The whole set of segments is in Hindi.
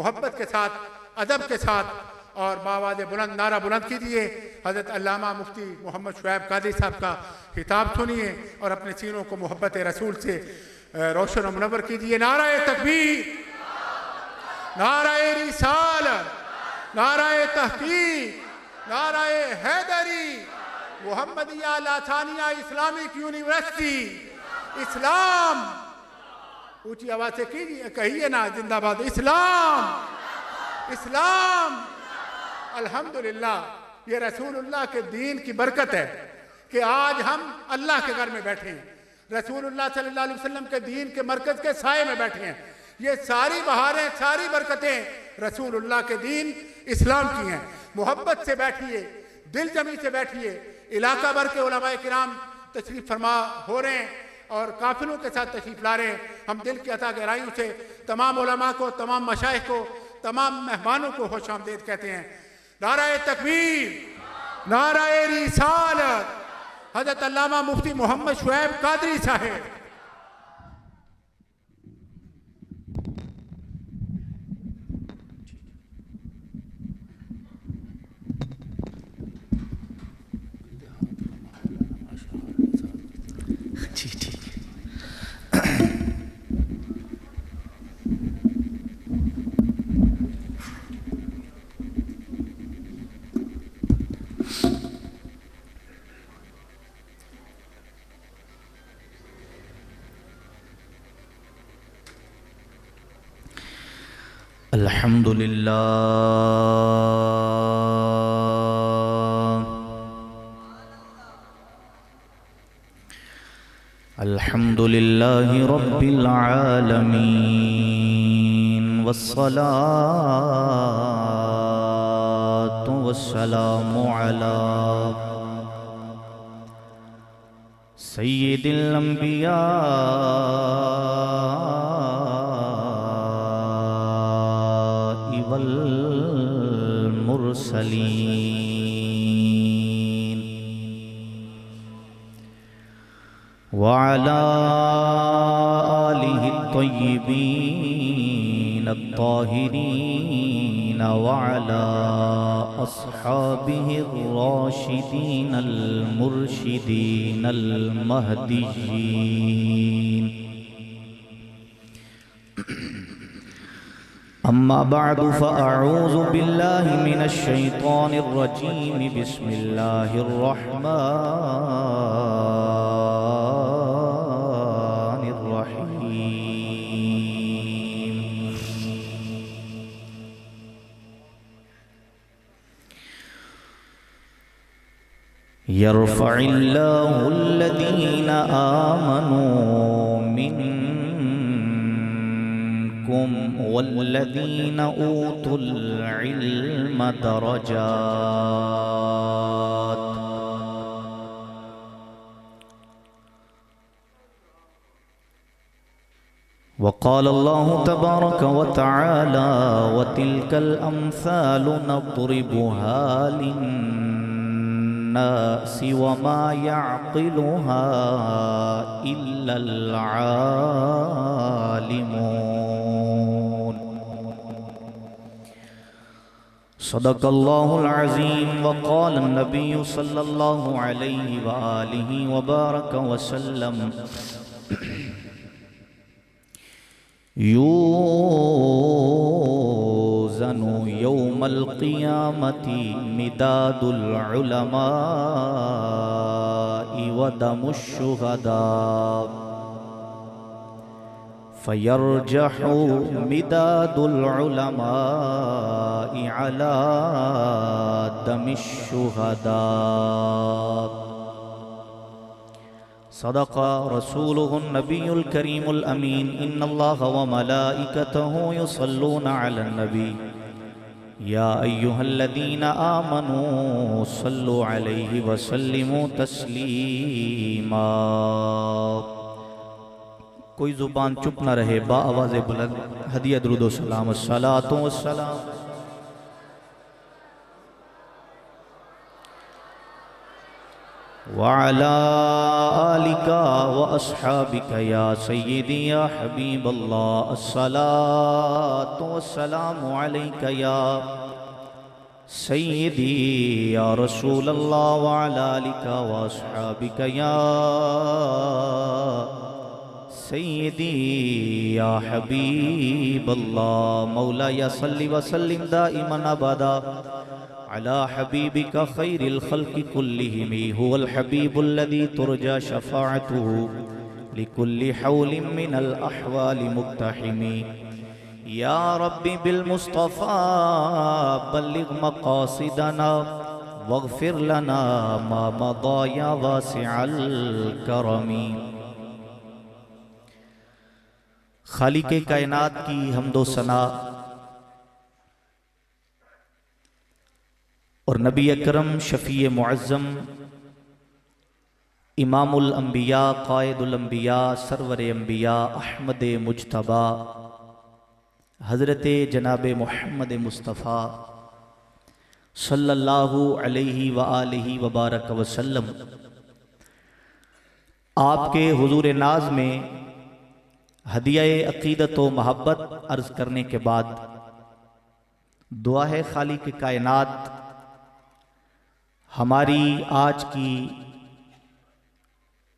मोहब्बत के साथ, अदब के साथ और बावाज़ बुलंद नारा बुलंद कीजिए। हज़रत अल्लामा मुफ्ती मोहम्मद शुएब कादरी साहब का खिताब सुनिए और अपने सीनों को मोहब्बत रसूल से रोशन और मुनव्वर कीजिए। नाराए तकबीर, नाराए रिसालत, नाराए तहकीक, नाराए Hydari, Mohammadia lasagna Islamic university, इस्लाम। ऊंची आवाज से कीजिए, कहिए ना जिंदाबाद इस्लाम, इस्लाम। अल्हम्दुलिल्लाह, ये रसूलुल्लाह के दीन की बरकत है कि आज हम अल्लाह के घर में बैठे हैं, रसूलुल्लाह सल्लल्लाहु अलैहि वसल्लम के दीन के मरकज के साए में बैठे हैं। ये सारी बहारें, सारी बरकतें रसूलुल्लाह के दीन इस्लाम की हैं। मोहब्बत से बैठिए, दिल जमी से बैठिए। इलाका भर के उलमाए किराम तशरीफ फरमा हो रहे हैं और काफिलों के साथ तशरीफ ला रहे हैं। हम दिल की अता गहराइयों से तमाम उलमा को, तमाम मशाइख को, तमाम मेहमानों को खुश आमदीद कहते हैं। नाराए तकबीर, नाराए रिसालत, हज़रत अल्लामा मुफ्ती मोहम्मद शुएब कादरी साहेब। जी ठीक है। अल्हम्दुलिल्लाहि रब्बिल आलमीन वस्सलातु वस्सलामु अला सय्यिदिल अंबिया वल मुरसलीन वअला आलिहि त्वय्यिबीन अत्ताहिरीन वअला अस्हाबिहि अर्राशिदीन अल-मुर्शिदीन अल-महदिय्यीन। अम्मा बअदु फ़अऊज़ु बिल्लाहि मिनश शैतानिर रजीम। बिस्मिल्लाहिर रहमानिर रहीम। यरफ़इल्लाहुल्लज़ीना आमनू मिनकुम वल्लज़ीना ऊतुल इल्म दरजात। वक़ाल अल्लाहु तबारक व तआला वतिल्कल अम्सालु नद्रिबुहा लिन्नासि वमा यअक़िलुहा इल्लल आलिमून। सदक़ल्लाहुल अज़ीम। वक़ाल नबिय्यु सल्लल्लाहु अलैहि व आलिहि व बारक वसल्लम यूज़नु यौमल क़ियामति मिदादुल उलमाइ व दमुश शुहदा फयरजहु मिदादुल उलमाइ अला दमिश शुहदा। सदक़ा रसूलुहुन नबियुल करीमुल अमीन। इन्नल्लाह व मलाइकतहु युसल्लूना अलन नबी या अय्युहल्लज़ीना आमनू सल्लु अलैहि व सल्लिमू तस्लीमा। कोई ज़ुबान चुप न रहे, बा आवाज़े बुलंद हदिया दुरूद व सलाम। अस्सलातु वस्सलाम वअला आलिका व अस्हाबिका या सय्यदी या हबीबल्लाह अस्सलातु वस्सलामु अलैका या सय्यदी या रसूलल्लाह व अला आलिका व अस्हाबिका या सय्यदी या हबीबल्लाह मौलाया सल्लि व सल्लिम दाइमन अबदा अला हबीबिका खैरिल खल्क़ि कुल्लिहिम हुवल हबीबुल्लज़ी तुरजा शफ़ाअतुहु लिकुल्लि हौलिन मिनल अहवालि मुक्तहिमी या रब्बी बिल मुस्तफ़ा बल्लिग मक़ासिदना वग़फ़िर लना मा मदा या वासिअल करमी। खालिक़े कायनात की हम्दो सना और नबी अकरम शफ़ी मुअज़्ज़म इमामुल अंबिया क़ाइदुल अंबिया सरवर अंबिया अहमद मुज्तबा हज़रत जनाब मोहम्मद मुस्तफ़ा सल्लल्लाहु अलैहि व आलिहि व बारक वसल्लम आपके हुज़ूर नाज में हदिया अक़ीदत व महब्बत अर्ज़ करने के बाद दुआ है खालिक़ कायनात हमारी आज की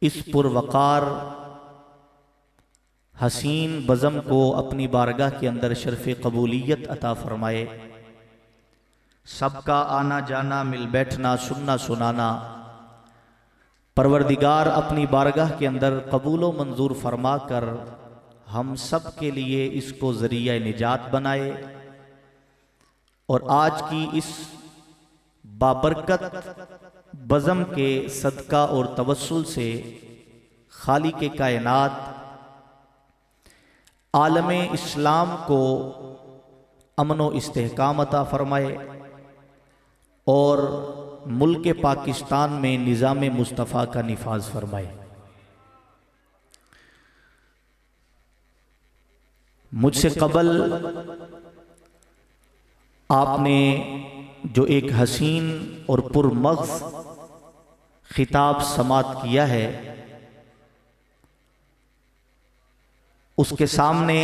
इस पुरवकार हसीन बज़म को अपनी बारगाह के अंदर शर्फ़ कबूलियत अता फरमाए। सबका आना जाना मिल बैठना सुनना सुनाना परवरदिगार अपनी बारगाह के अंदर कबूल व मंजूर फरमा कर हम सब के लिए इसको ज़रिया निजात बनाए और आज की इस बाबरकत बज़म के सदका और तवस्सुल से खालिक़े कायनात आलम इस्लाम को अमन व इस्तेहकाम अता फरमाए और मुल्क पाकिस्तान में निज़ाम मुस्तफ़ा का निफाज फरमाए। मुझसे कबल आपने जो एक हसीन और पुरमग़्ज़ खिताब समात किया है उसके सामने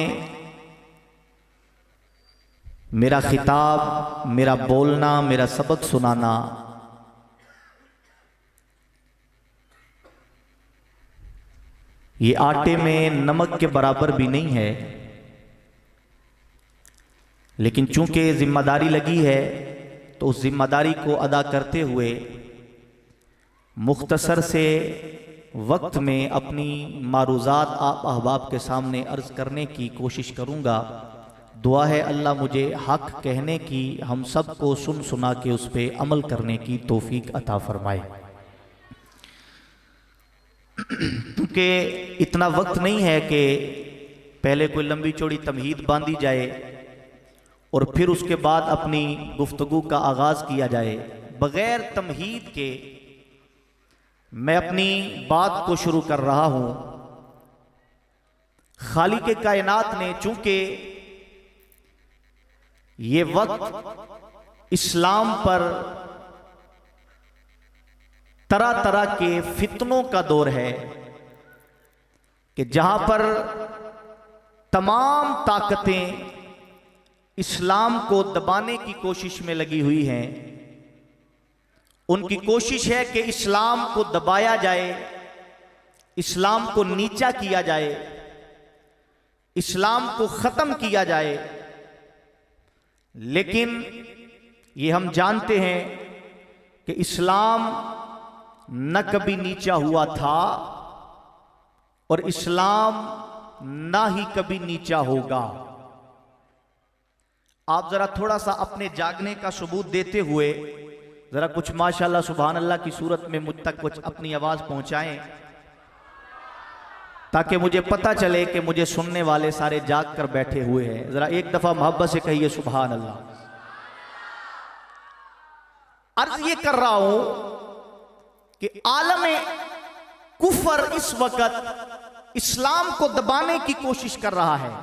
मेरा खिताब मेरा बोलना मेरा सबक सुनाना ये आटे में नमक के बराबर भी नहीं है, लेकिन चूंकि जिम्मेदारी लगी है तो उस जिम्मेदारी को अदा करते हुए मुख्तसर से वक्त में अपनी मारूज़ात आप अहबाब के सामने अर्ज़ करने की कोशिश करूँगा। दुआ है अल्लाह मुझे हक़ कहने की, हम सब को सुन सुना के उस पर अमल करने की तौफीक अता फरमाए। क्योंकि इतना वक्त नहीं है कि पहले कोई लंबी चौड़ी तमहीद बांधी जाए और फिर उसके बाद अपनी गुफ्तगू का आगाज़ किया जाए। बग़ैर तमहीद के मैं अपनी बात को शुरू कर रहा हूँ। खालिक़े कायनात ने चूंकि ये वक्त इस्लाम पर तरह तरह के फितनों का दौर है कि जहां पर तमाम ताकतें इस्लाम को दबाने की कोशिश में लगी हुई हैं, उनकी कोशिश है कि इस्लाम को दबाया जाए, इस्लाम को नीचा किया जाए, इस्लाम को ख़त्म किया जाए। लेकिन ये हम जानते हैं कि इस्लाम न कभी नीचा हुआ था और इस्लाम ना ही कभी नीचा होगा। आप जरा थोड़ा सा अपने जागने का सबूत देते हुए जरा कुछ माशाल्लाह सुभान अल्लाह की सूरत में मुझ तक कुछ अपनी आवाज पहुंचाएं, ताकि मुझे पता चले कि मुझे सुनने वाले सारे जाग कर बैठे हुए हैं। जरा एक दफा मोहब्बत से कहिए सुभान अल्लाह। अर्ज ये कर रहा हूं कि आलम कुफर इस वक्त इस्लाम को दबाने की कोशिश कर रहा है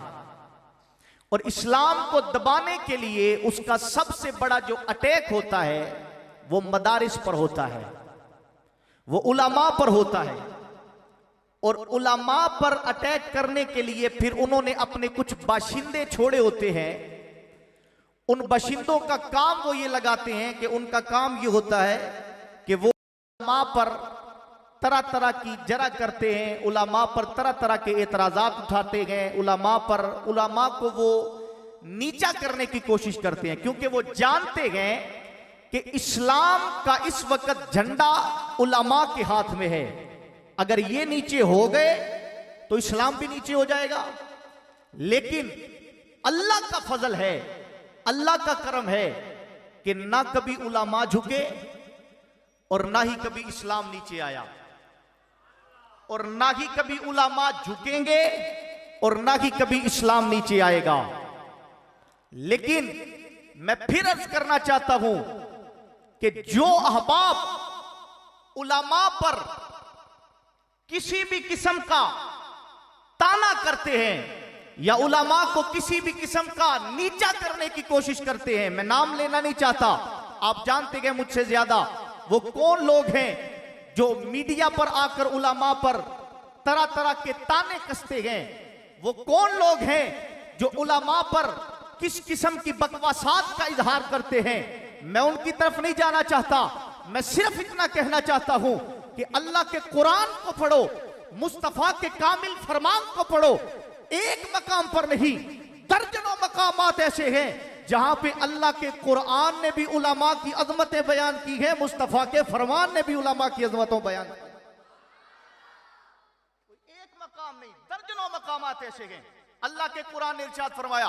और इस्लाम को दबाने के लिए उसका सबसे बड़ा जो अटैक होता है वो मदारिस पर होता है, वो उलमा पर होता है। और उलमा पर अटैक करने के लिए फिर उन्होंने अपने कुछ बाशिंदे छोड़े होते हैं। उन बाशिंदों का काम वो ये लगाते हैं कि उनका काम ये होता है कि वो उलमा पर तरह तरह की जरा करते हैं, उलमा पर तरह तरह के एतराजात उठाते हैं, उलमा को वो नीचा करने की कोशिश करते हैं, क्योंकि वो जानते हैं कि इस्लाम का इस वक्त झंडा उलमा के हाथ में है। अगर ये नीचे हो गए तो इस्लाम भी नीचे हो जाएगा। लेकिन अल्लाह का फजल है, अल्लाह का करम है कि ना कभी उलमा झुके और ना ही कभी इस्लाम नीचे आया, और ना ही कभी उलमा झुकेंगे और ना ही कभी इस्लाम नीचे आएगा। लेकिन मैं फिर अर्ज करना चाहता हूं कि जो अहबाब उलमा पर किसी भी किस्म का ताना करते हैं या उलमा को किसी भी किस्म का नीचा करने की कोशिश करते हैं, मैं नाम लेना नहीं चाहता, आप जानते हैं मुझसे ज्यादा वो कौन लोग हैं जो मीडिया पर आकर उलमा पर तरह तरह के ताने कसते हैं। वो कौन लोग हैं जो उलमा पर किस किस्म की बकवासात का इजहार करते हैं। मैं उनकी तरफ नहीं जाना चाहता, मैं सिर्फ इतना कहना चाहता हूं कि अल्लाह के कुरान को पढ़ो, मुस्तफा के कामिल फरमान को पढ़ो। एक मकाम पर नहीं, दर्जनों मकामात ऐसे हैं जहां पे अल्लाह के कुरान ने भी उलमा की अजमतें बयान की है, मुस्तफा के फरमान ने भी उलमा की अजमतों बयान की। एक मकाम नहीं, दर्जनों मकामात ऐसे हैं। अल्लाह के कुरान ने इरशाद फरमाया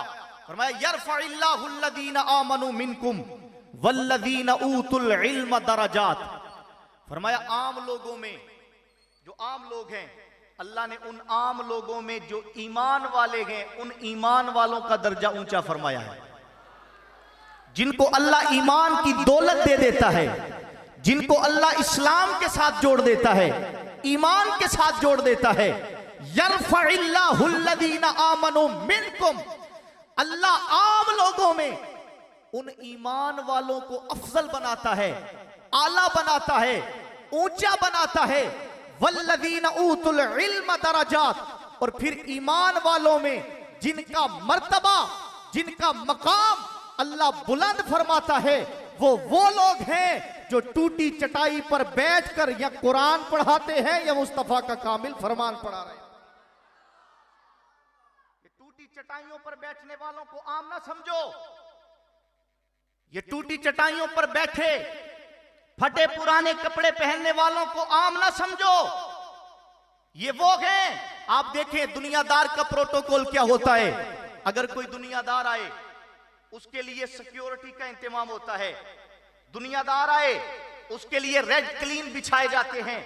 यरफइल्लाहु अल्लज़ीना आमनू मिनकुम वल्लज़ीना ऊतुल इल्म दरजात। फरमाया आम लोगों में, जो आम लोग हैं, अल्लाह ने उन आम लोगों में जो ईमान वाले हैं उन ईमान वालों का दर्जा ऊंचा फरमाया है। जिनको अल्लाह ईमान की दौलत दे देता है, जिनको अल्लाह इस्लाम के साथ जोड़ देता है, ईमान के साथ जोड़ देता है, यरफइल्लाहु अल्लज़ीना आमनू मिनकुम, अल्लाह आम लोगों में उन ईमान वालों को अफजल बनाता है, आला बनाता है, ऊंचा बनाता है। वल्लज़ीना ऊतुल इल्म दरजात, और फिर ईमान वालों में जिनका मर्तबा, जिनका मकाम अल्लाह बुलंद फरमाता है, वो लोग हैं जो टूटी चटाई पर बैठकर या कुरान पढ़ाते हैं या मुस्तफा का कामिल फरमान पढ़ा रहे हैं। टूटी चटाइयों पर बैठने वालों को आम ना समझो। ये टूटी चटाइयों पर बैठे फटे पुराने कपड़े पहनने वालों को आम ना समझो। ये वो हैं, आप देखें दुनियादार का प्रोटोकॉल क्या होता है। अगर कोई दुनियादार आए उसके लिए सिक्योरिटी का इंतजाम होता है। दुनियादार आए उसके लिए रेड क्लीन बिछाए जाते हैं।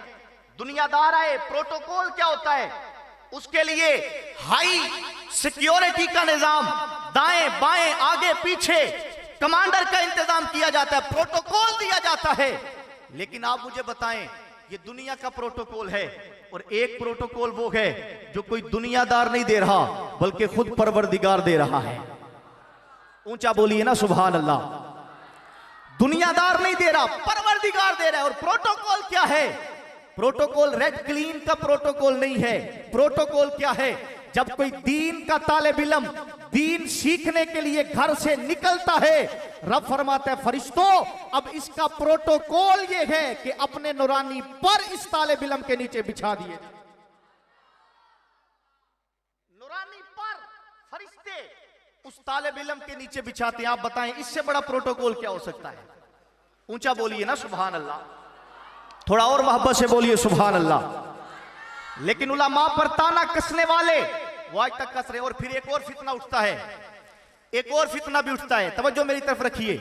दुनियादार आए प्रोटोकॉल क्या होता है, उसके लिए हाई सिक्योरिटी का निजाम, दाएं बाएं आगे पीछे कमांडर का इंतजाम किया जाता है, प्रोटोकॉल दिया जाता है। लेकिन आप मुझे बताएं, ये दुनिया का प्रोटोकॉल है, और एक प्रोटोकॉल वो है जो कोई दुनियादार नहीं दे रहा बल्कि खुद परवरदिगार दे रहा है। ऊंचा बोलिए ना सुभान अल्लाह। दुनियादार नहीं दे रहा, परवरदिगार दे रहा है। और प्रोटोकॉल क्या है? प्रोटोकॉल रेड क्लीन का प्रोटोकॉल नहीं है। प्रोटोकॉल क्या है? जब कोई दीन का तालिब इल्म दीन सीखने के लिए घर से निकलता है, रब फरमाता है फरिश्तों अब इसका प्रोटोकॉल ये है कि अपने नूरानी पर इस तालिब इल्म के नीचे बिछा दिए। नूरानी पर फरिश्ते उस तालिब इल्म के नीचे बिछाते हैं। आप बताएं इससे बड़ा प्रोटोकॉल क्या हो सकता है? ऊंचा बोलिए ना सुभान अल्लाह, थोड़ा और मोहब्बत से बोलिए सुभान अल्लाह। लेकिन उलमा पर ताना कसने वाले वो आज तक कस रहे। और फिर एक और फितना उठता है, एक और फितना भी उठता है, तवज्जो मेरी तरफ रखिए।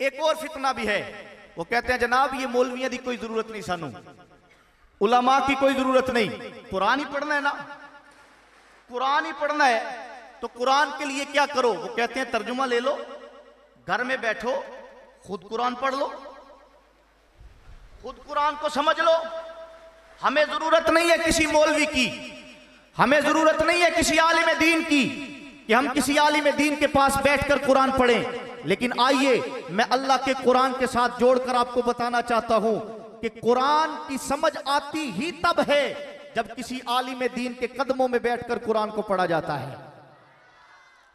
एक और फितना भी है, वो कहते हैं जनाब ये मौलवियां की कोई जरूरत नहीं, सानू उलमा की कोई जरूरत नहीं, कुरान ही पढ़ना है ना, कुरान ही पढ़ना है तो कुरान के लिए क्या करो? वो कहते हैं तर्जुमा ले लो, घर में बैठो, खुद कुरान पढ़ लो, खुद कुरान को समझ लो। हमें जरूरत नहीं है किसी मौलवी की, हमें जरूरत नहीं है किसी आलिम दीन की कि हम किसी आलिम दीन के पास बैठकर कुरान पढ़ें। लेकिन आइए मैं अल्लाह के कुरान के साथ जोड़कर आपको बताना चाहता हूं, कि कुरान की समझ आती ही तब है जब किसी आलिम दीन के कदमों में बैठकर कुरान को पढ़ा जाता है।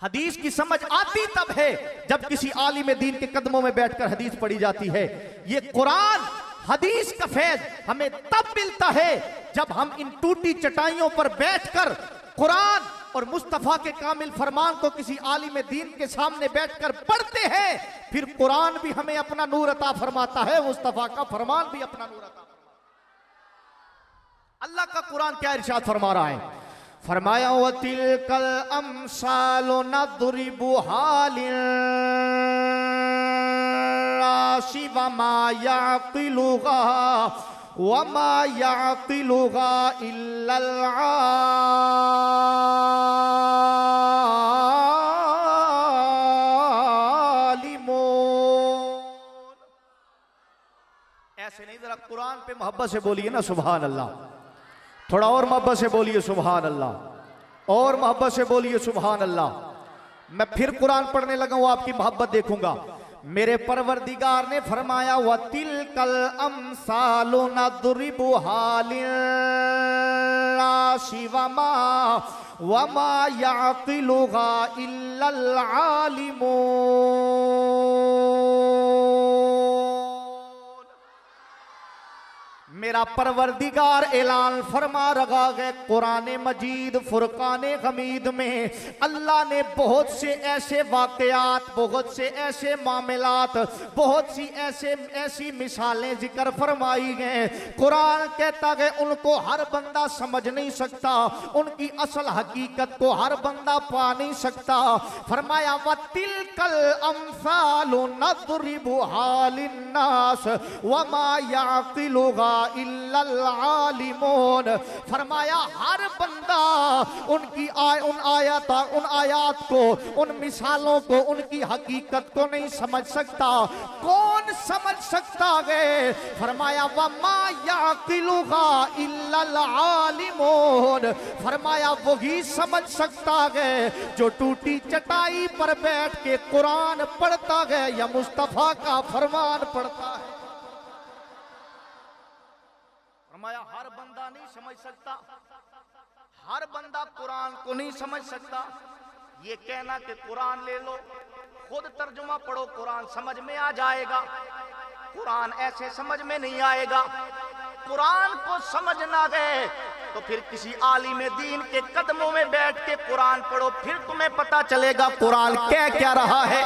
हदीस की समझ आती तब है जब किसी आलिम दीन के कदमों में बैठकर हदीस पढ़ी जाती है। ये कुरान हदीस का फैज हमें तब मिलता है जब हम इन टूटी चटाइयों पर बैठकर कुरान और मुस्तफा के कामिल फरमान को किसी आलिम दीन के सामने बैठकर पढ़ते हैं। फिर कुरान भी हमें अपना नूर अता फरमाता है, मुस्तफा का फरमान भी अपना नूर अता। अल्लाह का कुरान क्या इरशाद फरमा रहा है? फरमाया वतिलकल अमसालु नदरिबुहा लिन्नासि वमा याक़िलुहा इल्लल आलिमून। ऐसे नहीं, जरा कुरान पे मोहब्बत से बोलिए ना सुभान अल्लाह। थोड़ा और मोहब्बत से बोलिए सुभान अल्लाह, और मोहब्बत से बोलिए सुभान अल्लाह। मैं फिर कुरान पढ़ने लगा हूं, आपकी मोहब्बत देखूंगा। मेरे परवरदिगार ने फरमाया वतिलकल अमसालु नदरिबुहा लिन्नासि वमा याक़िलुहा इल्लल आलिमून। मेरा परवरदिगार ऐलान फरमा रहा है कुरान मजीद फुरकान हमीद में अल्लाह ने बहुत से ऐसे वाकयात, बहुत से ऐसे मामलात, बहुत सी ऐसी मिसालें जिक्र फरमाई हैं। कुरान कहता है उनको हर बंदा समझ नहीं सकता, उनकी असल हकीकत को हर बंदा पा नहीं सकता। फरमाया वतिलकल अमसालु नदरिबुहा लिन्नास वमा याक़िलुहा इल्लल आलिमून। फरमाया हर बंदा उनकी उन आयात को, उन मिसालों को, उनकी हकीकत को नहीं समझ सकता। कौन समझ सकता है? फरमाया वमा याक़िलुहा इल्लल आलिमून। फरमाया वही समझ सकता है जो टूटी चटाई पर बैठ के कुरान पढ़ता है या मुस्तफा का फरमान पढ़ता है। फरमाया हर बंदा नहीं समझ सकता, हर बंदा कुरान को नहीं समझ सकता। ये कहना कि कुरान ले लो, खुद तर्जुमा पढ़ो, कुरान समझ में आ जाएगा, कुरान ऐसे समझ में नहीं आएगा। कुरान को समझना है तो फिर किसी आलिम दीन के कदमों में बैठ के कुरान पढ़ो, फिर तुम्हें पता चलेगा कुरान कह क्या रहा है।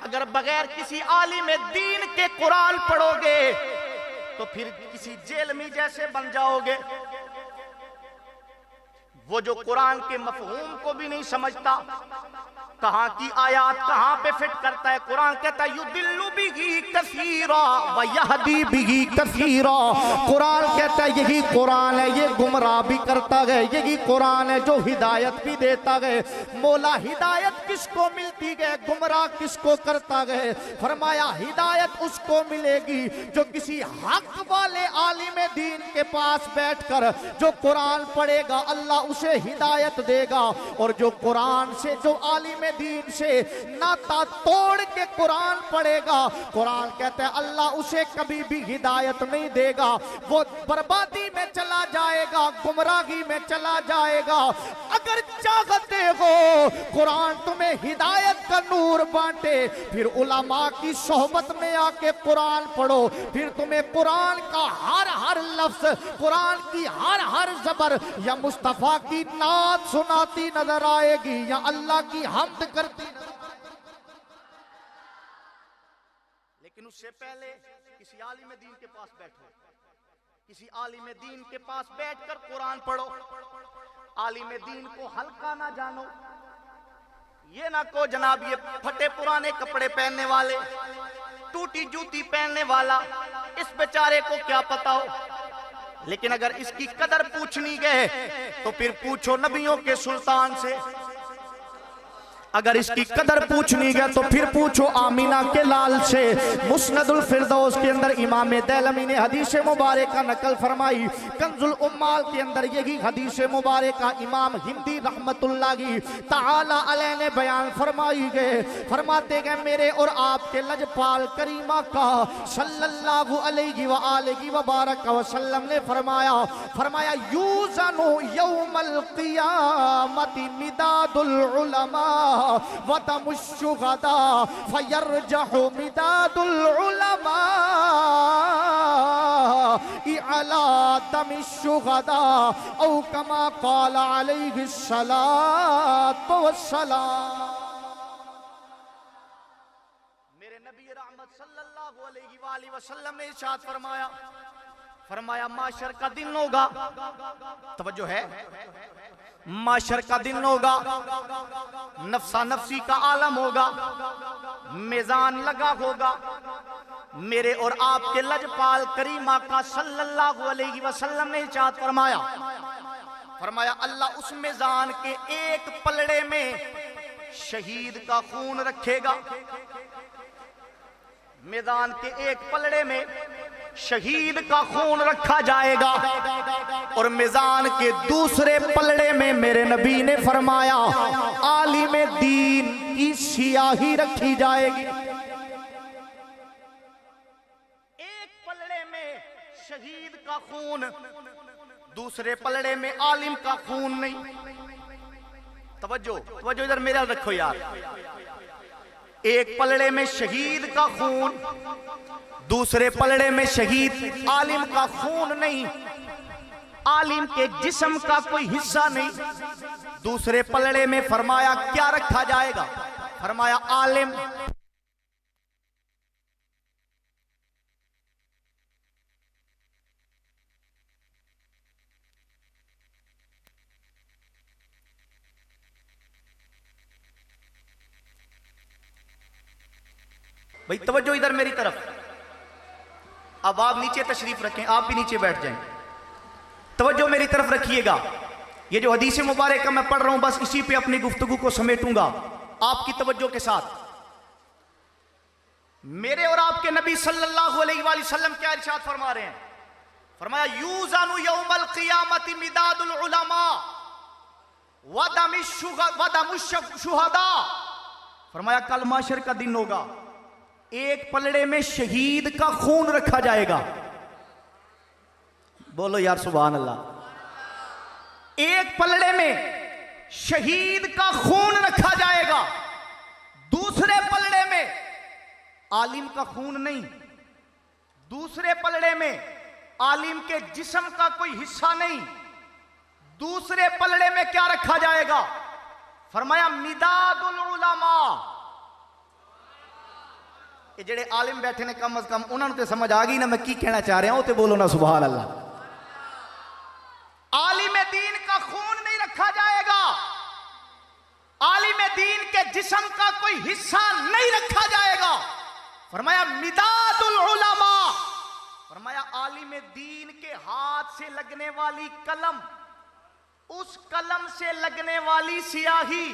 अगर बगैर किसी आलिम दीन के कुरान पढ़ोगे तो फिर किसी जेल में जैसे बन जाओगे। वो जो कुरान के मफहूम को भी नहीं समझता, कहां की आयात कहां पे फिट करता है। कुरान कहता है युदिल्लु बिही कसीरा व यहदी बिही कसीरा। कुरान कहता है यही कुरान है, ये गुमराह भी करता है, यही कुरान है जो हिदायत भी देता है। मौला हिदायत किसको मिलती है, गुमराह किसको करता है? फरमाया हिदायत उसको मिलेगी जो किसी हक वाले आलिम दीन के पास बैठकर जो कुरान पढ़ेगा, अल्लाह उसे हिदायत देगा। और जो कुरान से, जो आलिम दीन से नाता तोड़ के कुरान पढ़ेगा, कुरान कहते हैं अल्लाह उसे कभी भी हिदायत नहीं देगा, वो बर्बादी में चला जाएगा, गुमराही में चला जाएगा। अगर चाहते हो कुरान तुम्हें हिदायत का नूर बांटे, फिर उलमा की सोहबत में आके कुरान पढ़ो, फिर तुम्हें कुरान का हर हर लफ्ज, कुरान की हर हर जबर या मुस्तफा की नात सुनाती नजर आएगी या अल्लाह की हमद करती। लेकिन उससे पहले किसी आलिम दीन के पास बैठो, किसी आलिम दीन के पास बैठकर कुरान पढ़ो। आलिम दीन को हल्का ना जानो, ये ना को जनाब ये फटे पुराने कपड़े पहनने वाले, टूटी जूती पहनने वाला, इस बेचारे को क्या पता हो। लेकिन अगर इसकी कदर पूछनी है तो फिर पूछो नबियों के सुल्तान से। अगर इसकी कदर पूछनी है तो फिर पूछो आमीना के लाल से। मुस्नदुल फिरदौस के अंदर इमाम दैलमी ने हदीस मुबारक का नकल फरमाई। कंजुल उम्माल के अंदर यही हदीस मुबारक का इमाम हिंदी रहमतुल्लाही ताला अलैह ने बयान फरमाई गए। फरमाते गए मेरे और आपके लजपाल करीमा का सल्लल्लाहु अलैहि व आलिहि व बारक वसल्लम ने फरमाया यूज़नु यौमल क़ियामति मिदादुल उलमा वदमुश्शुहदा फयरजहु मिदादुल उलमा इअला दमिश्शुहदा औ कमा क़ाल अलैहि सलातु वस्सलाम। मेरे नबी रहमत सल्लल्लाहु अलैहि वसल्लम ने इरशाद फरमाया माशर का दिन होगा, तवज्जो है, माशर का दिन होगा, नफ्सा नफ्सी का आलम होगा, मेज़ान लगा होगा। मेरे और आपके लजपाल करीमा का सल्लल्लाहु अलैहि वसल्लम ने इरशाद फरमाया अल्लाह उस मेज़ान के एक पलड़े में शहीद का खून रखेगा। मैदान के एक पलड़े में शहीद का खून रखा जाएगा और मैदान के दूसरे पलड़े में मेरे नबी ने फरमाया आलिम दीन की सियाही रखी जाएगी। एक पलड़े में शहीद का खून, दूसरे पलड़े में आलिम का खून नहीं। तवज्जो इधर मेरा रखो यार। एक पलड़े में शहीद का खून, दूसरे पलड़े में शहीद आलिम का खून नहीं, आलिम के जिस्म का कोई हिस्सा नहीं। दूसरे पलड़े में फरमाया क्या रखा जाएगा? फरमाया आलिम। भाई तवज्जो इधर मेरी तरफ। अब आप नीचे तशरीफ रखें, आप भी नीचे बैठ जाएं। तवज्जो मेरी तरफ रखिएगा। ये जो हदीस मुबारक का मैं पढ़ रहा हूं बस इसी पे अपनी गुफ्तगू को समेटूंगा आपकी तवज्जो के साथ। मेरे और आपके नबी सल्लल्लाहु अलैहि वसल्लम क्या इरशाद फरमा रहे हैं? फरमाया यूज़ानु यौमल क़ियामति मिदादुल उलमा व दमुश शुहदा। फरमाया कल माशर का दिन होगा, एक पलड़े में शहीद का खून रखा जाएगा। बोलो यार सुभान अल्लाह। एक पलड़े में शहीद का खून रखा जाएगा, दूसरे पलड़े में आलिम का खून नहीं, दूसरे पलड़े में आलिम के जिस्म का कोई हिस्सा नहीं। दूसरे पलड़े में क्या रखा जाएगा? फरमाया मिदादुल उलमा। ये जेड़े आलिम बैठे ने कम अज कम उन्होंने तो समझ आ गई ना मैं की कहना चाह रहा हूं, तो बोलो ना सुभान अल्लाह। आलिम दीन का खून नहीं रखा जाएगा, आलिम दीन के जिस्म का कोई हिस्सा नहीं रखा जाएगा। फरमाया मिदादुल उलमा। फरमाया आलिम दीन के हाथ से लगने वाली कलम, उस कलम से लगने वाली स्याही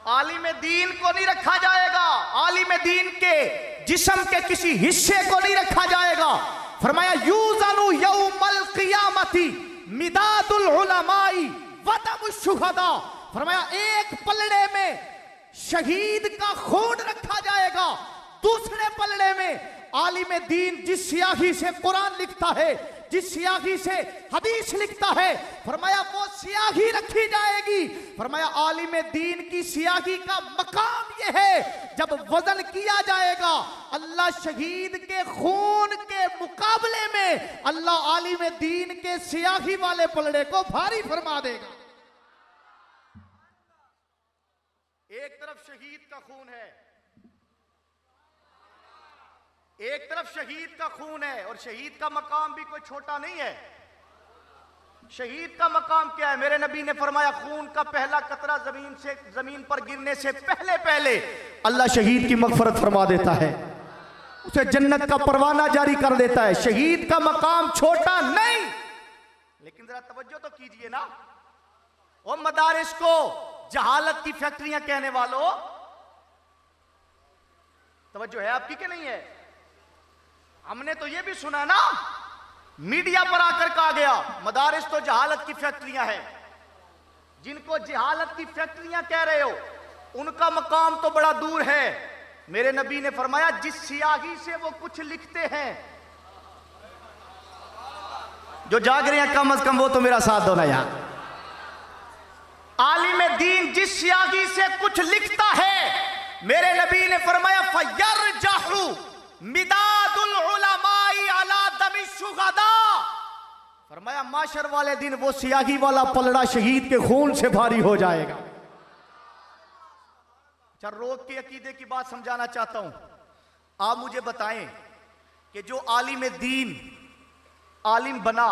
आलिम दीन को नहीं रखा जाएगा, आलिम दीन के जिस्म के किसी हिस्से को नहीं रखा जाएगा। फरमाया यूज़ानु यौमल क़ियामति मिदादुल उलमाई व दमुश शुहदा। फरमाया एक पलड़े में शहीद का खून रखा जाएगा, दूसरे पलड़े में आलिम दीन जिस स्याही से कुरान लिखता है, जिस स्याही से हदीस लिखता है, फरमाया वो स्याही रखी जाएगी। फरमाया आलिम दीन की स्याही का मकाम ये है जब वजन किया जाएगा अल्लाह शहीद के खून के मुकाबले में अल्लाह आलिम दीन के स्याही वाले पलड़े को भारी फरमा देगा। एक तरफ शहीद का खून है, एक तरफ शहीद का खून है, और शहीद का मकाम भी कोई छोटा नहीं है। शहीद का मकाम क्या है? मेरे नबी ने फरमाया खून का पहला कतरा जमीन पर गिरने से पहले पहले अल्लाह शहीद की मगफरत फरमा देता है, उसे जन्नत का परवाना जारी कर देता है। शहीद का मकाम छोटा नहीं। लेकिन जरा तवज्जो तो कीजिए ना, और मदारिस को जहालत की फैक्ट्रियां कहने वालों, तवज्जो है आपकी कि नहीं है? हमने तो यह भी सुना ना, मीडिया पर आकर कहा गया मदारिस तो जहालत की फैक्ट्रियां हैं। जिनको जहालत की फैक्ट्रियां कह रहे हो उनका मकाम तो बड़ा दूर है। मेरे नबी ने फरमाया जिस सियाही से वो कुछ लिखते हैं, जो जाग रहे हैं कम अज कम वो तो मेरा साथ दो ना यार। आलिम दीन जिस सियाही से कुछ लिखता है, मेरे नबी ने फरमाया फयरजहु मिदादुल उलमाई अला दमी शुहदा, फरमाया माशर वाले दिन वो सियाही वाला पलड़ा शहीद के खून से भारी हो जाएगा। अच्छा, रोग के अकीदे की बात समझाना चाहता हूं। आप मुझे बताएं कि जो आलिम दीन आलिम बना,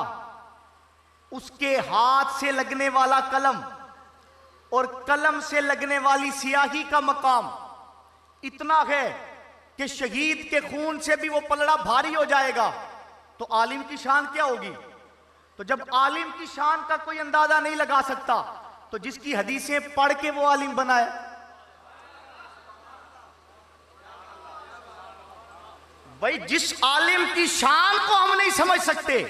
उसके हाथ से लगने वाला कलम और कलम से लगने वाली सियाही का मकाम इतना है कि शहीद के खून से भी वो पलड़ा भारी हो जाएगा, तो आलिम की शान क्या होगी? तो जब आलिम की शान का कोई अंदाजा नहीं लगा सकता, तो जिसकी हदीसें पढ़ के वो आलिम बनाए। भाई जिस आलिम की शान को हम नहीं समझ सकते,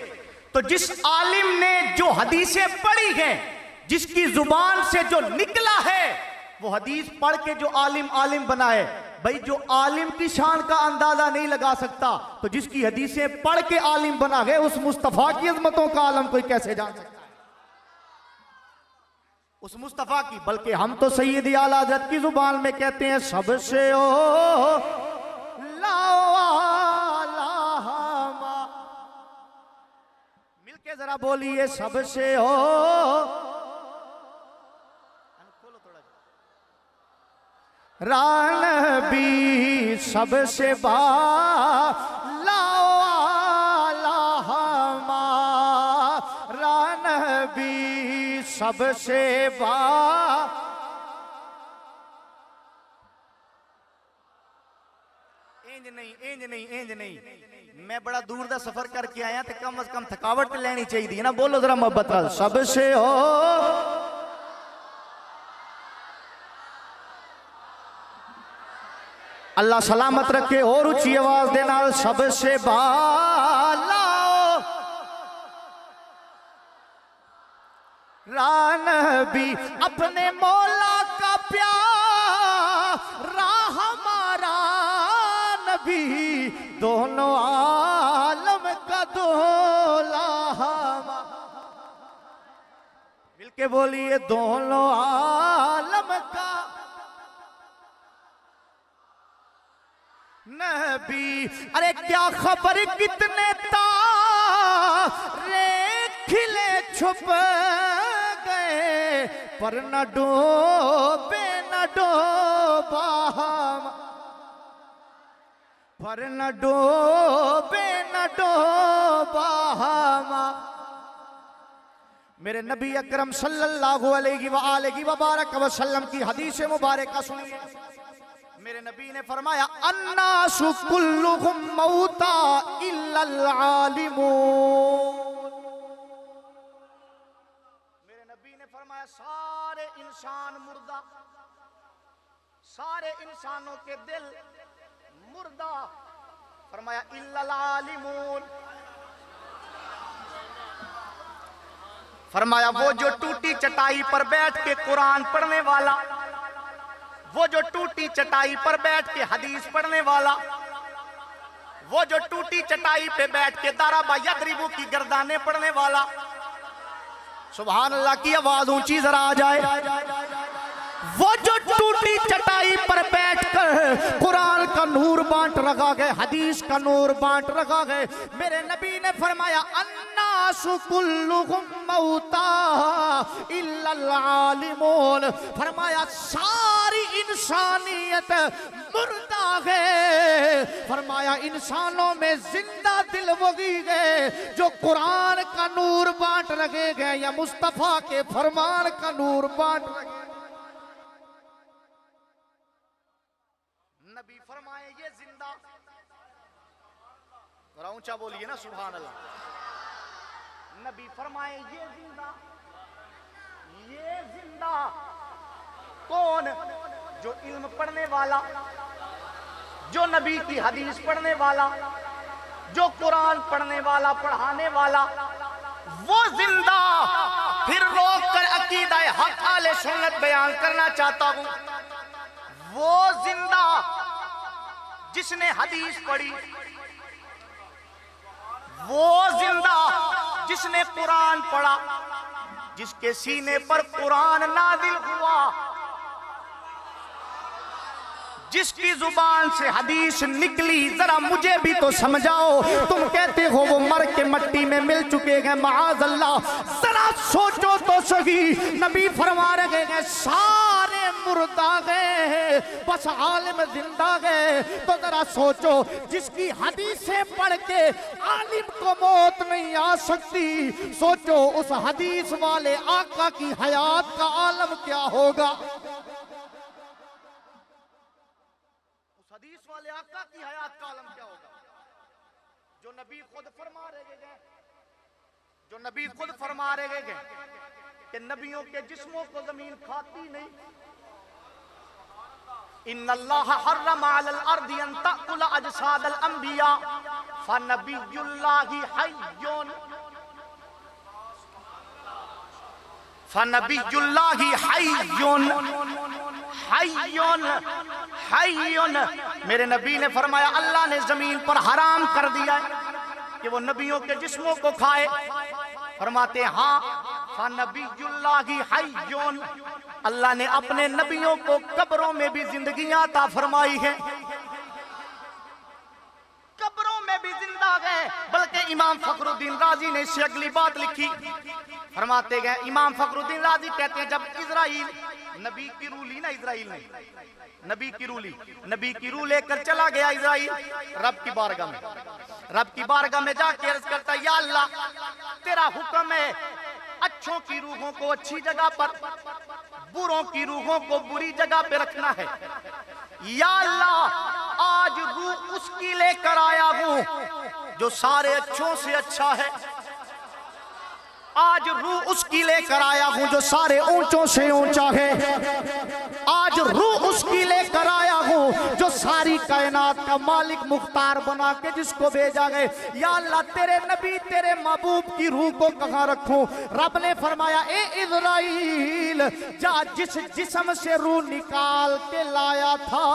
तो जिस आलिम ने जो हदीसें पढ़ी हैं, जिसकी जुबान से जो निकला है, वो हदीस पढ़ के जो आलिम आलिम बनाए। भाई जो आलिम की शान का अंदाजा नहीं लगा सकता, तो जिसकी हदीसें पढ़ के आलिम बना गए, उस मुस्तफा की अजमतों का आलम कोई कैसे जान सकता है? उस मुस्तफा की, बल्कि हम तो सैयद आला हज़रत की जुबान में कहते हैं सबसे ओ मिलके जरा बोलिए सबसे हो, रान भी सबसे रान भी सबसे इंज नहीं, मैं बड़ा दूर दा सफर करके आया, तो कम से कम थकावट लेनी चाहिए ना। बोलो जरा मोहब्बत नाल सबसे हो। अल्लाह सलामत रखे। और ऊंची आवाज दे नाल सबसे बाला रान भी अपने मौला का प्यारा हमारा नबी, दोनों आलम का दूल्हा। मिलके बोलिए दोनों आलम का नबी। अरे क्या खबर कितने तारे खिले छुप गए, पर न डूबे न डूबा, पर न डूबे न डूबा। मेरे नबी अकरम सल्लल्लाहु अलैहि वबारक वसल्लम की हदीस मुबारक सुनिए। मेरे नबी ने फरमाया अन्नासु कुल्लुहुम मौता इल्लल आलिमून। मेरे नबी ने फरमाया सारे इंसान मुर्दा, सारे इंसानों के दिल मुर्दा। फरमाया इल्लल आलिमून, फरमाया वो जो टूटी चटाई पर बैठ के कुरान पढ़ने वाला, वो जो टूटी चटाई पर बैठ के हदीस पढ़ने वाला, वो जो टूटी चटाई पे बैठ के दाराबा यदरिबू की गर्दाने पढ़ने वाला। सुभान अल्लाह की आवाज ऊंची जरा आ जाए। वो जो टूटी चटाई पर बैठकर कुरान का नूर बांट रखा गए, हदीस का नूर बांट रखा गए। मेरे नबी ने फरमाया अन्नासु कुल्लुहुम मौता इल्लल आलिमून। फरमाया सारी इंसानियत मुर्दा है। फरमाया इंसानों में जिंदा दिल वही है जो कुरान का नूर बांट रखे गए या मुस्तफा के फरमान का नूर बांट रखे। नबी फरमाए ये जिंदा, जरा ऊंचा बोलिए ना सुभान अल्लाह। नबी फरमाए ये जिंदा ये जिंदा कौन? जो इल्म पढ़ने वाला, जो नबी की हदीस पढ़ने वाला, जो कुरान पढ़ने वाला, पढ़ाने वाला, वो जिंदा। फिर रोक कर अकीदा हक आले सुन्नत बयान करना चाहता हूं। वो जिंदा जिसने हदीस पढ़ी, वो जिंदा जिसने कुरान पढ़ा, जिसके सीने पर कुरान नाजिल हुआ, जिसकी जुबान से हदीस निकली। जरा मुझे भी तो समझाओ। तुम कहते हो वो मर के मट्टी में मिल चुके हैं, माअज़ल्लाह। जरा सोचो तो सही, नबी फरमा रहे हैं सारे मुर्दा गए, बस आलिम जिंदा गए। तो जरा सोचो, जिसकी हदीसें पढ़ के आलिम को मौत नहीं आ सकती, सोचो उस हदीस वाले आका की हयात का आलम क्या होगा। हदीस वाले आका की हयात का आलम क्या होगा। जो नबी खुद फरमा रहे हैं, जो नबी खुद फरमा रहे हैं कि नबियों के जिस्मों को जमीन खाती नहीं। इन्नल्लाह हर्रम अलल अर्दी अन तअकुल अजसादल अंबिया फनबियुल्लाहि हय्युन फनबियुल्लाहि हय्युन हय्युन हय्युन। मेरे नबी ने फरमाया अल्लाह ने जमीन पर हराम कर दिया है कि वो नबियों के जिस्मों को खाए। फरमाते हाँ, फनबियुल्लाहि हय्युन, अल्लाह ने अपने नबियों को कब्रों में भी जिंदगियां अता फरमाई है, कब्रों में भी जिंदा गए। बल्कि इमाम फखरुद्दीन राजी ने इससे अगली बात लिखी। फरमाते गए, इमाम फखरुद्दीन राजी कहते हैं, जब इजराइल नबी की रूह ली ना, इजराइल ने नबी की रूह ली, नबी की रूह लेकर चला गया इजराइल रब की बारगाह में। रब की बारगाह में जाके अर्ज करता, या अल्लाह तेरा हुक्म है अच्छों की रूहों को अच्छी जगह पर, बुरों की रूहों को बुरी जगह पे रखना है। या अल्लाह आज रूह उसकी लेकर आया हूं जो सारे अच्छों से अच्छा है। आज रूह उसकी लेकर आया हूं जो सारे ऊंचों से ऊंचा है। आज रूह उसकी लेकर आया हूं जो सारी कायनात का मालिक मुख्तार बना के जिसको भेजा गए। या अल्लाह तेरे नबी तेरे महबूब की रूह को कहां रखूं। रब ने फरमाया, ए इज़राइल जा, जिस जिस्म से रूह निकाल के लाया था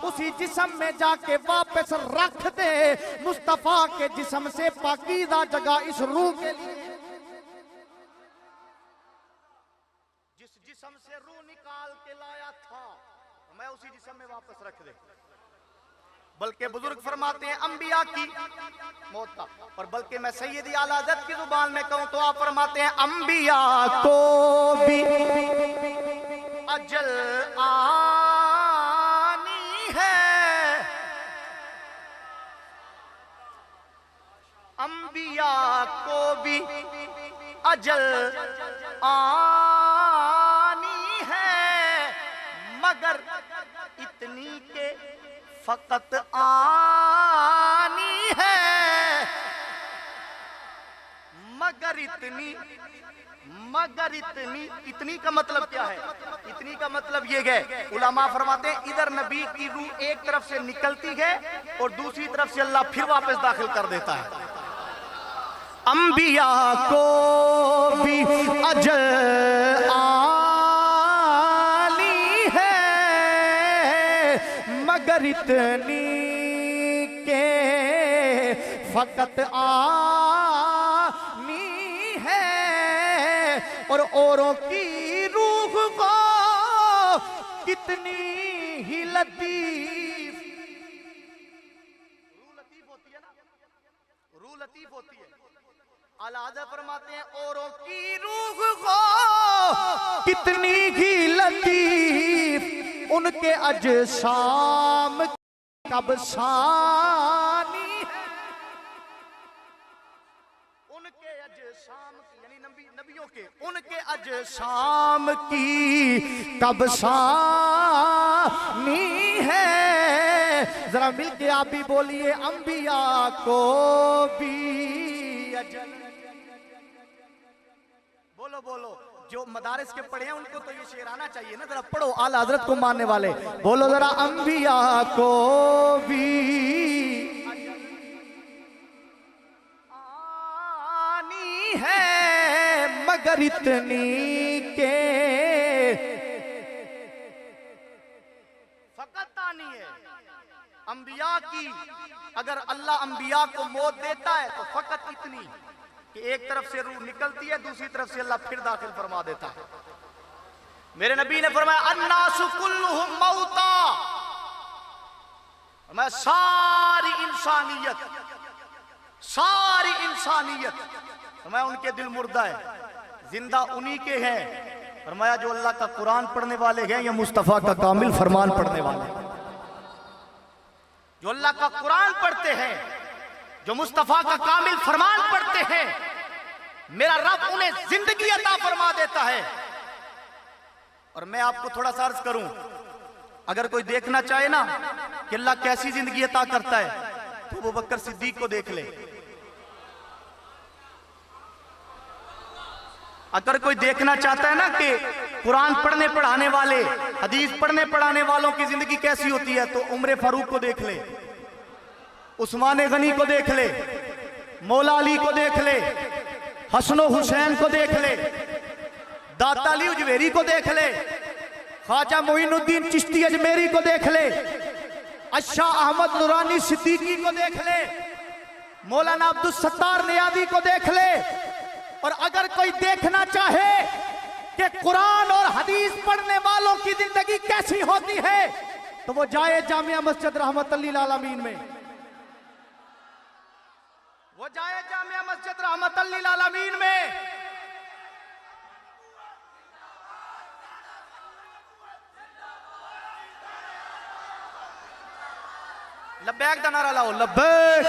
उसी जिस्म में जाके वापस रख दे। मुस्तफा के जिस्म से पाकीज़ा जगह इस रूह के लिए, जिस्म से रूह निकाल के लाया था मैं उसी जिस्म में वापस रख दे। बल्कि बुजुर्ग फरमाते हैं अंबिया की मौत का, और बल्कि मैं सैयदी आला हज़रत की जुबान में कहूं तो आप फरमाते हैं अंबिया को भी अजल आनी है, अंबिया को भी अजल आनी है, मगर इतनी के फकत आनी है, मगर इतनी इतनी का मतलब क्या है? इतनी का मतलब ये है, उलमा फरमाते हैं इधर नबी की रूह एक तरफ से निकलती है और दूसरी तरफ से अल्लाह फिर वापस दाखिल कर देता है। अंबिया को भी अजल आनी है, मगर इतनी के फकत आनी है, और औरों की रूह को कितनी ही लतीफ, रूह लतीफ होती है ना, रूह लतीफ होती है। आला फरमाते हैं औरों की रूह को कितनी ही लतीफ, उनके अजसाम कब सानी है, उनके अजसाम यानी नबियों के, उनके अजसाम की कब सानी है। जरा मिलके आप भी बोलिए, अंबिया को भी अजल, बोलो बोलो, जो मदारिस के पढ़े हैं उनको तो ये शेर आना चाहिए ना, जरा पढ़ो आला हजरत को मानने वाले, बोलो जरा अंबिया को भी आनी है मगर इतनी के फकत आनी है। अंबिया की अगर अल्लाह अंबिया को मौत देता है तो फकत इतनी कि एक तरफ से रूह निकलती है, दूसरी तरफ से अल्लाह फिर दाखिल फरमा देता है। मेरे नबी ने फरमाया अन्नासु कुल्लुहुम मौता, मैं सारी इंसानियत मैं उनके दिल मुर्दा है, जिंदा उन्हीं के हैं। फरमाया जो अल्लाह का कुरान पढ़ने वाले हैं या मुस्तफा का कामिल फरमान पढ़ने वाले, जो अल्लाह का कुरान पढ़ते हैं, जो मुस्तफा का कामिल फरमान पढ़ते हैं, मेरा रब उन्हें जिंदगी अता फरमा देता है। और मैं आपको थोड़ा सा अर्ज करूं, अगर कोई देखना चाहे ना कि अल्लाह कैसी जिंदगी अता करता है तो अबू बकर सिद्दीक को देख ले। अगर कोई देखना चाहता है ना कि कुरान पढ़ने पढ़ाने वाले, हदीस पढ़ने पढ़ाने वालों की जिंदगी कैसी होती है, तो उमर फारूक को देख ले, उस्मान गनी को देख ले, मौला अली को देख ले, हसन हुसैन को देख ले, दाता अली उजवेरी को देख ले, ख्वाजा मोइनुद्दीन चिश्ती अजमेरी को देख ले, अशाह अहमद नूरानी सिद्दीकी को देख ले, मौलाना अब्दुल सत्तार नियाज़ी को देख ले। और अगर कोई देखना चाहे कि कुरान और हदीस पढ़ने वालों की जिंदगी कैसी होती है तो वो जाए जामिया मस्जिद रहमतुल लिल आलमीन में, वो जाए जामिया मस्जिद रहमतुल लिल आलमीन में। लब्बैक दा नारा लाओ, लब्बैक।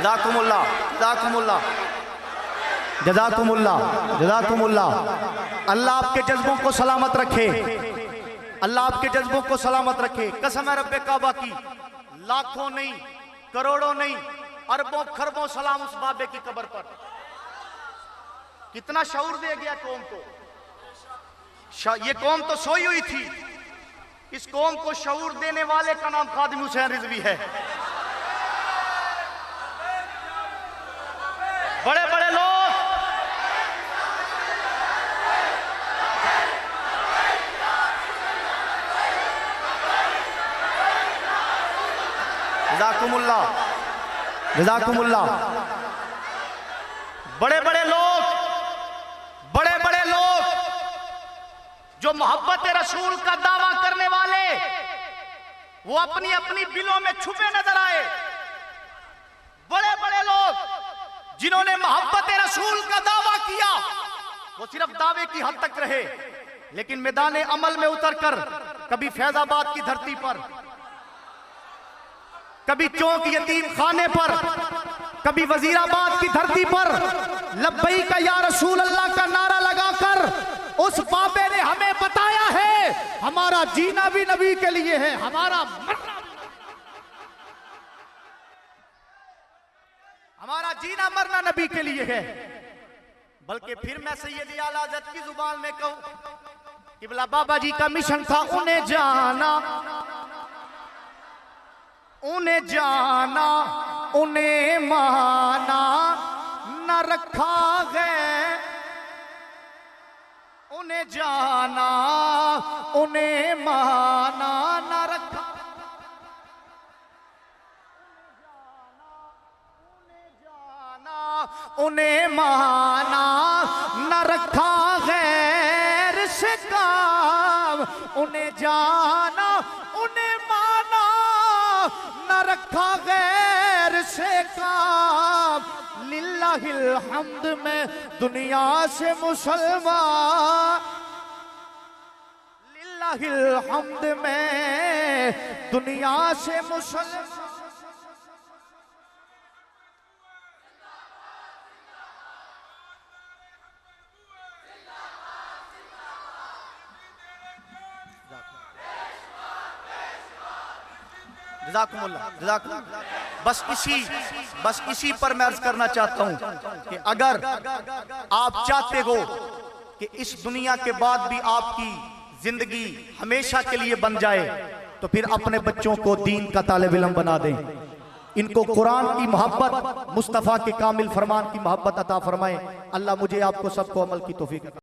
जज़ाकुमुल्लाह जज़ाकुमुल्लाह जज़ाकुमुल्लाह जज़ाकुमुल्लाह। अल्लाह आपके जज्बों को सलामत रखे, अल्लाह आपके जज्बों को सलामत रखे। कसम है रब्बे काबा की, लाखों नहीं, करोड़ों नहीं, अरबों खरबों सलाम उस बाबे की कब्र पर। कितना शऊर दे गया कौम को। ये कौम तो सोई हुई थी, इस कौम को शऊर देने वाले का नाम खादिम हुसैन रिजवी है। बड़े बड़े लोग जज़ाकुमुल्लाह जज़ाकुमुल्लाह। बड़े बड़े लोग जो मोहब्बत रसूल का दावा करने वाले, वो अपनी अपनी बिलों में छुपे नजर आए। बड़े बड़े लोग जिन्होंने मोहब्बत रसूल का दावा किया वो सिर्फ दावे की हद तक रहे, लेकिन मैदान अमल में उतरकर कभी फैजाबाद की धरती पर, कभी चौक यतीम खाने पर, कभी वजीराबाद की धरती पर लब्बई का या रसूल अल्लाह का नारा लगाकर उस बाबे ने हमें बताया है हमारा जीना भी नबी के लिए है, हमारा जीना मरना नबी के लिए है। बल्कि फिर मैं सैयद आला हज़रत की जुबान में कहूं कि बोला बाबा जी का मिशन था उन्हें जाना, उन्हें जाना, उन्हें माना, न रखा गए। उन्हें जाना, उन्हें माना, न रखा, उन्हें माना, न रखा गैर से काम। उन्हें जाना, उन्हें माना, न रखा गैर से काम। लिल्लाहिल हम्द में दुनिया से मुसलमान, लिल्लाहिल हम्द में दुनिया से मुसलमान। जज़ाकुमुल्लाह। बस इसी पर मैं अर्ज करना चाहता हूं कि अगर आप चाहते हो कि इस दुनिया के बाद भी आपकी जिंदगी हमेशा के लिए बन जाए, तो फिर अपने बच्चों को दीन का तालिब इल्म बना दें, इनको कुरान की मोहब्बत, मुस्तफ़ा के कामिल फरमान की मोहब्बत अता फरमाएं। अल्लाह मुझे आपको सबको अमल की तौफीक